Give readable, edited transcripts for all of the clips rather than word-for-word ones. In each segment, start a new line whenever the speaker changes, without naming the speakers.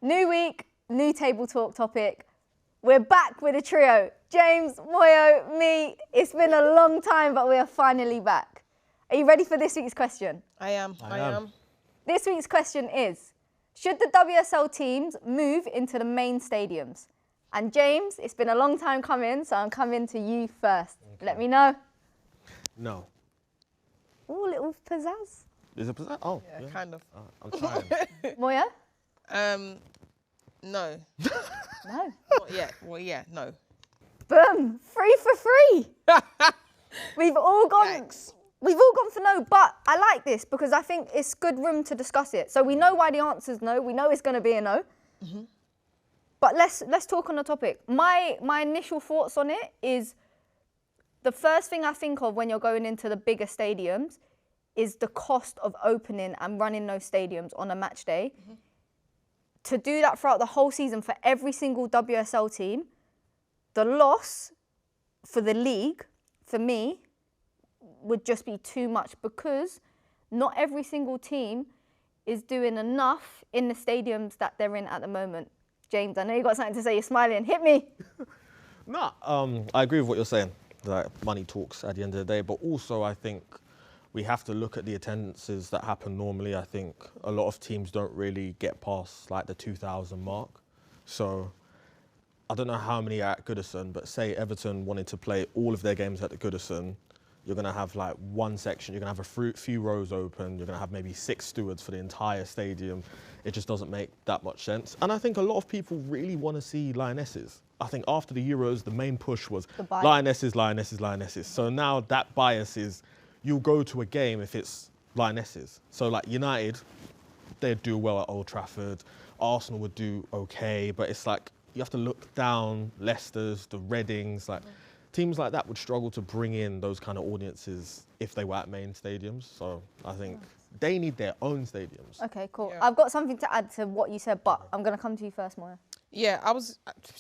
New week, new table talk topic. We're back with a trio. James, Moyo, me. It's been a long time, but we are finally back. Are you ready for this week's question?
I am.
This week's question is, should the WSL teams move into the main stadiums? And James, it's been a long time coming, so I'm coming to you first. Okay. Let me know.
No.
Ooh, little pizzazz.
Is it pizzazz? Oh,
yeah. Kind of.
I'm trying.
Moyo?
No.
No.
Not yet. Well, yeah, no.
Boom, 3 for 3. We've all gone.
Yikes.
We've all gone for no, but I like this because I think it's good room to discuss it. So we know why the answer's no. We know it's going to be a no. Mm-hmm. But let's talk on the topic. My initial thoughts on it is the first thing I think of when you're going into the bigger stadiums is the cost of opening and running those stadiums on a match day. Mm-hmm. To do that throughout the whole season for every single WSL team, the loss for the league, for me, would just be too much because not every single team is doing enough in the stadiums that they're in at the moment. James, I know you got something to say. You're smiling. Hit me.
No, I agree with what you're saying. That money talks at the end of the day, but also I think we have to look at the attendances that happen normally. I think a lot of teams don't really get past like the 2,000 mark. So I don't know how many are at Goodison, but say Everton wanted to play all of their games at the Goodison, you're going to have like one section, you're going to have a few rows open, you're going to have maybe 6 stewards for the entire stadium. It just doesn't make that much sense. And I think a lot of people really want to see Lionesses. I think after the Euros, the main push was Lionesses, Lionesses, Lionesses. So now that bias is, you'll go to a game if it's Lionesses. So like United, they'd do well at Old Trafford. Arsenal would do okay, but it's like, you have to look down Leicester's, the Readings, like teams like that would struggle to bring in those kind of audiences if they were at main stadiums. So I think they need their own stadiums.
Okay, cool.
Yeah.
I've got something to add to what you said, but I'm going to come to you first, Moyo.
Yeah,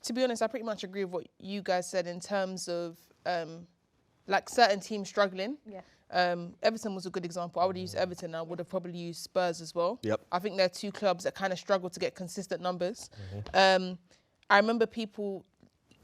to be honest, I pretty much agree with what you guys said in terms of like certain teams struggling.
Yeah.
Everton was a good example. I would have used Everton. I would have probably used Spurs as well.
Yep.
I think they're two clubs that kind of struggle to get consistent numbers. Mm-hmm. I remember people,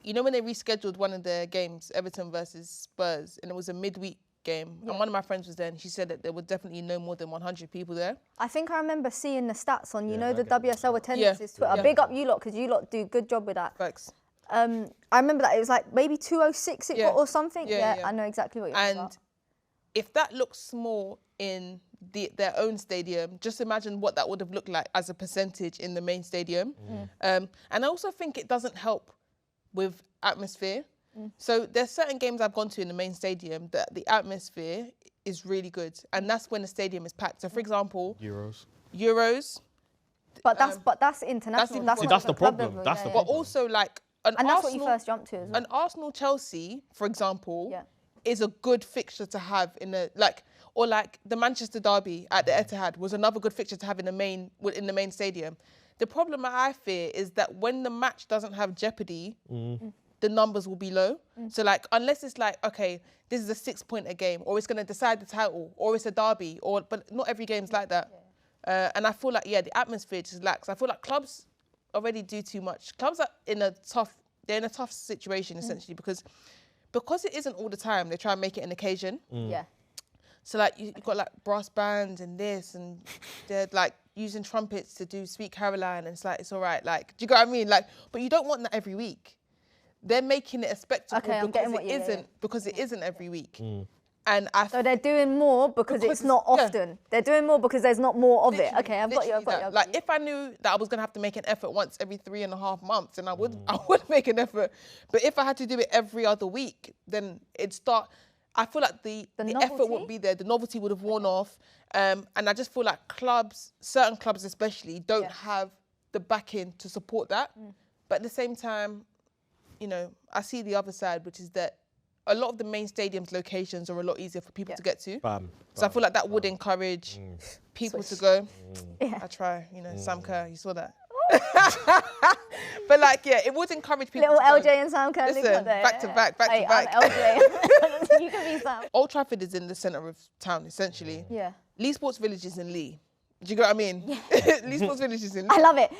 you know, when they rescheduled one of their games, Everton versus Spurs, and it was a midweek game, and one of my friends was there, and she said that there were definitely no more than 100 people there.
I think I remember seeing the stats on, you know, the WSL attendances Twitter. Big up you lot, because you lot do a good job with that.
Thanks.
I remember that it was like maybe 206 or something. Yeah, I know exactly what you're talking about.
And if that looks small in their own stadium, just imagine what that would have looked like as a percentage in the main stadium. And I also think it doesn't help with atmosphere. So there's certain games I've gone to in the main stadium that the atmosphere is really good, and that's when the stadium is packed. So for example, Euros.
But that's international.
That's the problem. That's the problem.
But also like
and that's what you first jumped to as well.
An Arsenal Chelsea, for example, is a good fixture to have in the or like the Manchester derby at the Etihad was another good fixture to have in the main stadium. The problem I fear is that when the match doesn't have jeopardy, the numbers will be low. So like, unless it's like, okay, this is a 6-point a game, or it's going to decide the title, or it's a derby, but not every game's like that. And I feel like, the atmosphere just lacks. I feel like clubs already do too much. Clubs are they're in a tough situation essentially because it isn't all the time, they try and make it an occasion. Yeah. So like, you've got like brass bands and this, and they're like using trumpets to do Sweet Caroline, and it's like, it's all right. Like, do you get what I mean? Like, but you don't want that every week. They're making it a spectacle because it isn't every week. And
so they're doing more because it's not often. They're doing more because there's not more of it. Okay, I've got you.
Like, if I knew that I was going to have to make an effort once every 3.5 months, then I would make an effort. But if I had to do it every other week, then it'd start. I feel like the effort wouldn't be there. The novelty would have worn off. And I just feel like certain clubs especially, don't have the backing to support that. But at the same time, you know, I see the other side, which is that a lot of the main stadiums locations are a lot easier for people to get to. So I feel like that would encourage people to go. I try, you know, Sam Kerr, you saw that. But like, it would encourage people
Little
to
LJ and Sam Kerr.
Listen, back to back.
I'm LJ. You can be Sam.
Old Trafford is in the centre of town, essentially. Lee Sports Village is in Lee. Do you get what I mean? Lee Sports Village is in Lee.
I love it.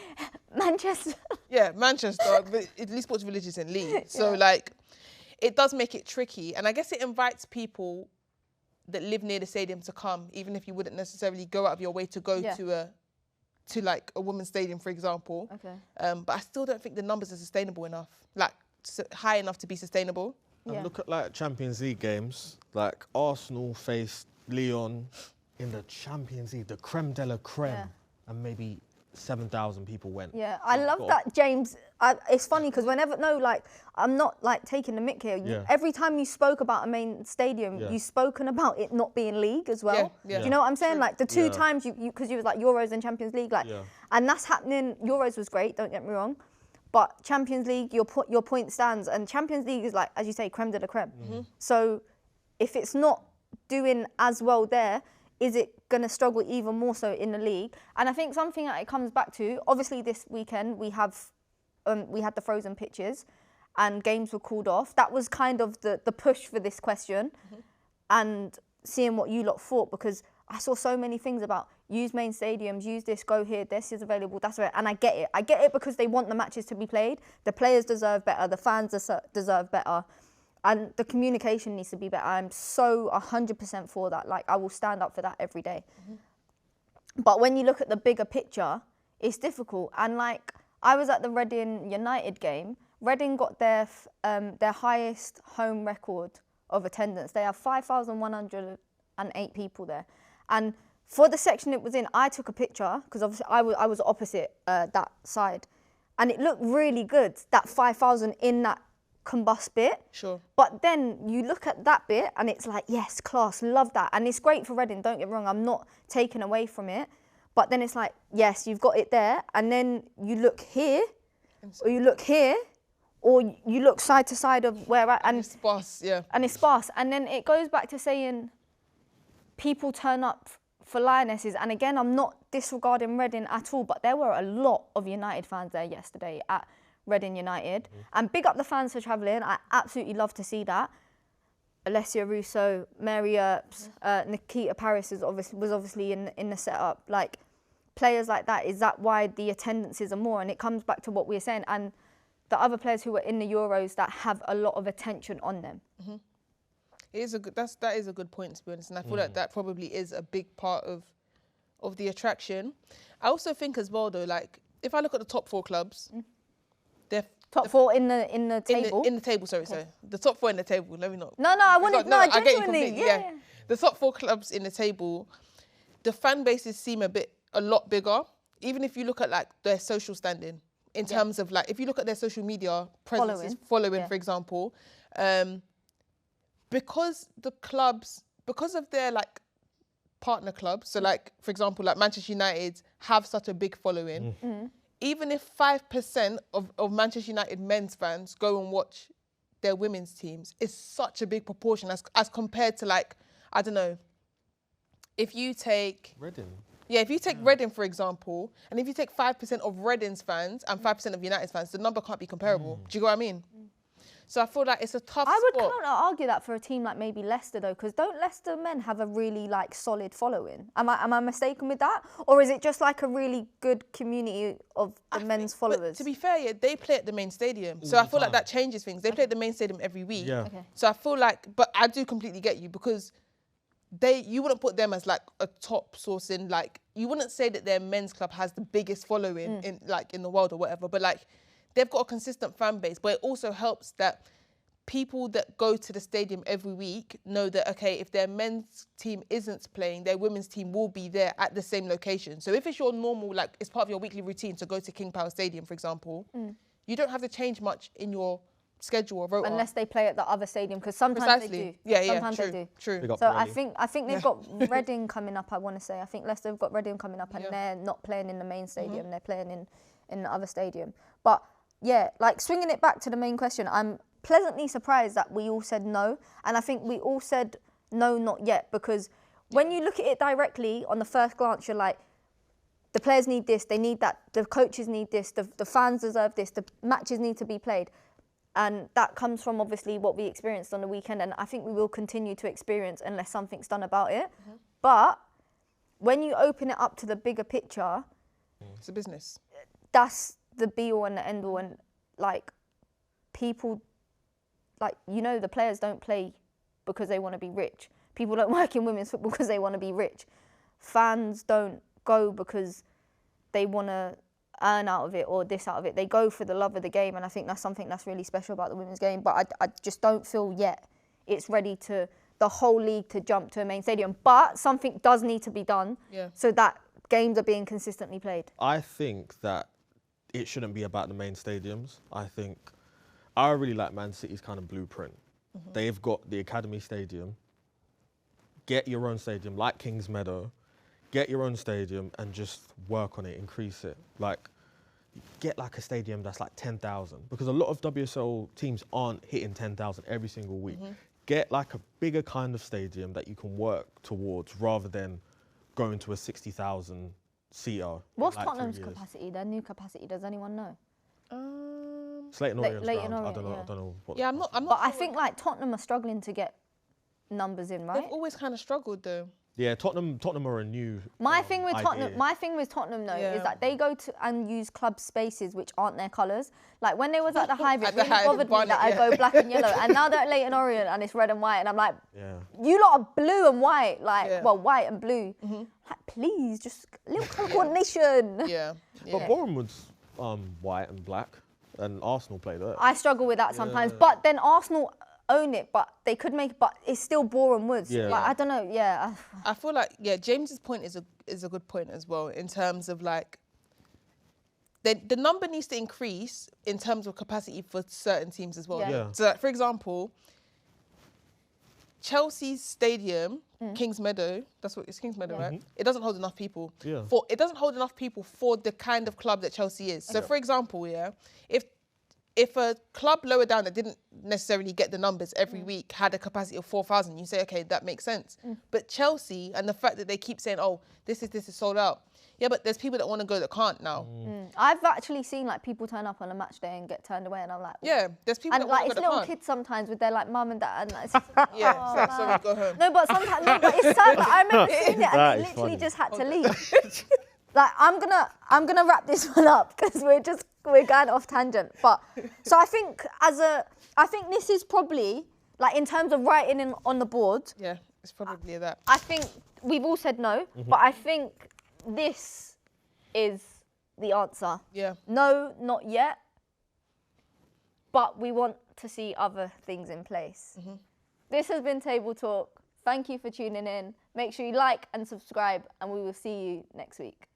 Manchester.
Yeah, Manchester, but at least Sports Village is in Leeds. So, like, it does make it tricky. And I guess it invites people that live near the stadium to come, even if you wouldn't necessarily go out of your way to go to like a women's stadium, for example.
Okay.
But I still don't think the numbers are sustainable enough, like high enough to be sustainable.
And look at like Champions League games, like Arsenal faced Lyon in the Champions League, the creme de la creme, and maybe 7,000 people went.
Yeah, I love that, James. It's funny because whenever, I'm not like taking the mick here. Every time you spoke about a main stadium, you've spoken about it not being league as well. Do you know what I'm saying? True. Like the two times because you was like Euros and Champions League, like, and that's happening. Euros was great, don't get me wrong, but Champions League, your point stands, and Champions League is like, as you say, creme de la creme. So if it's not doing as well there, is it going to struggle even more so in the league? And I think something that it comes back to, obviously this weekend we had the frozen pitches and games were called off. That was kind of the push for this question, and seeing what you lot thought, because I saw so many things about use main stadiums, use this, go here, this is available, that's right. And I get it. I get it because they want the matches to be played. The players deserve better, the fans deserve better. And the communication needs to be better. I'm so 100% for that. Like, I will stand up for that every day. But when you look at the bigger picture, it's difficult. And like, I was at the Reading United game. Reading got their highest home record of attendance. They have 5,108 people there. And for the section it was in, I took a picture because obviously I was opposite that side. And it looked really good, that 5,000 in that combust bit.
Sure.
But then you look at that bit and it's like, yes, class, love that. And it's great for Reading, don't get me wrong, I'm not taking away from it. But then it's like, yes, you've got it there. And then you look here, or you look here, or you look side to side of where
and it's sparse,
And it's sparse. And then it goes back to saying people turn up for Lionesses. And again, I'm not disregarding Reading at all, but there were a lot of United fans there yesterday at Reading United. And big up the fans for travelling. I absolutely love to see that. Alessia Russo, Mary Earps, Nikita Paris was obviously in the setup. Like, players like that, is that why the attendances are more? And it comes back to what we were saying. And the other players who were in the Euros that have a lot of attention on them.
It is that is a good point, to be honest. And I feel like that probably is a big part of the attraction. I also think as well, though, like, if I look at the top four clubs, they're
top four in the table?
In the table, sorry. The top four in the table, let me not.
No, I wanted,
I
genuinely,
get you completely, yeah. The top four clubs in the table, the fan bases seem a lot bigger. Even if you look at like their social standing, in terms of like, if you look at their social media presence, following, for example, because the clubs, because of their like partner clubs, so like, for example, like Manchester United have such a big following, even if 5% of Manchester United men's fans go and watch their women's teams, it's such a big proportion as compared to, like, I don't know, if you take...
Reading.
Yeah, if you take Reading, for example, and if you take 5% of Reading's fans and 5% of United's fans, the number can't be comparable. Do you get what I mean? So I feel like it's a tough spot.
I would kind of argue that for a team like maybe Leicester, though, because don't Leicester men have a really like solid following? Am I mistaken with that, or is it just like a really good community of the men's followers?
To be fair, yeah, they play at the main stadium, so I feel like that changes things. They play at the main stadium every week.
Yeah.
So I feel like, but I do completely get you, because you wouldn't put them as like a top source in, like, you wouldn't say that their men's club has the biggest following in the world or whatever, but like, they've got a consistent fan base. But it also helps that people that go to the stadium every week know that, okay, if their men's team isn't playing, their women's team will be there at the same location. So if it's your normal, like, it's part of your weekly routine to go to King Power Stadium, for example, you don't have to change much in your schedule or rota.
Unless they play at the other stadium, because sometimes they do.
Yeah,
sometimes
true,
they do.
True.
So I think they've got Reading coming up, I want to say. I think Leicester have got Reading coming up, and they're not playing in the main stadium, they're playing in the other stadium. But yeah, like, swinging it back to the main question, I'm pleasantly surprised that we all said no. And I think we all said no, not yet, because when you look at it directly on the first glance, you're like, the players need this, they need that, the coaches need this, the fans deserve this, the matches need to be played. And that comes from obviously what we experienced on the weekend, and I think we will continue to experience unless something's done about it. But when you open it up to the bigger picture,
it's a business.
the be all and the end all, and like people, like, you know, the players don't play because they want to be rich. People don't work in women's football because they want to be rich. Fans don't go because they want to earn out of it or this out of it. They go for the love of the game, and I think that's something that's really special about the women's game. But I just don't feel yet it's ready to, the whole league to jump to a main stadium. But something does need to be done so that games are being consistently played.
I think that it shouldn't be about the main stadiums. I really like Man City's kind of blueprint. They've got the Academy Stadium. Get your own stadium, like Kings Meadow. Get your own stadium and just work on it, increase it. Like, get like a stadium that's like 10,000, because a lot of WSL teams aren't hitting 10,000 every single week. Get like a bigger kind of stadium that you can work towards, rather than going to a 60,000 seater.
What's like Tottenham's capacity, their new capacity? Does anyone know?
Slayton Orient. I don't
yeah.
know. What
I'm not.
But I think like Tottenham are struggling to get numbers in, right?
They've always kind of struggled though.
Yeah, Tottenham are a new.
My thing with Tottenham though is that they go to and use club spaces which aren't their colours. Like when they was at the Hive, it really bothered me that I go black and yellow, and now they're at Leyton Orient and it's red and white, and I'm like, you lot are blue and white, like well, white and blue. Like, please, just a little colour coordination.
But Bournemouth's white and black, and Arsenal play that.
I struggle with that sometimes, but then Arsenal own it, but they could make it, but it's still Boreham Woods. Like, I don't know,
I feel like, James's point is a good point as well, in terms of like, the number needs to increase in terms of capacity for certain teams as well. So like, for example, Chelsea's stadium, Kings Meadow, that's what it's, Kings Meadow, right? It doesn't hold enough people. It doesn't hold enough people for the kind of club that Chelsea is. So for example, if a club lower down that didn't necessarily get the numbers every week had a capacity of 4,000, you say, okay, that makes sense. But Chelsea, and the fact that they keep saying, oh, this is sold out. Yeah, but there's people that want to go that can't now.
I've actually seen like people turn up on a match day and get turned away, and I'm like,
yeah, there's people
and
that
like
want to
it's
go
little
that
kids sometimes with their like mum and dad, and like, it's just,
sorry, go home.
No, but sometimes, no, but it's sad. But I remember seeing it, and they literally just had to leave. Like I'm gonna wrap this one up because we're going off tangent. But so I think this is probably like in terms of writing in on the board.
Yeah, it's probably that.
I think we've all said no, but I think this is the answer.
Yeah.
No, not yet. But we want to see other things in place. This has been Table Talk. Thank you for tuning in. Make sure you like and subscribe, and we will see you next week.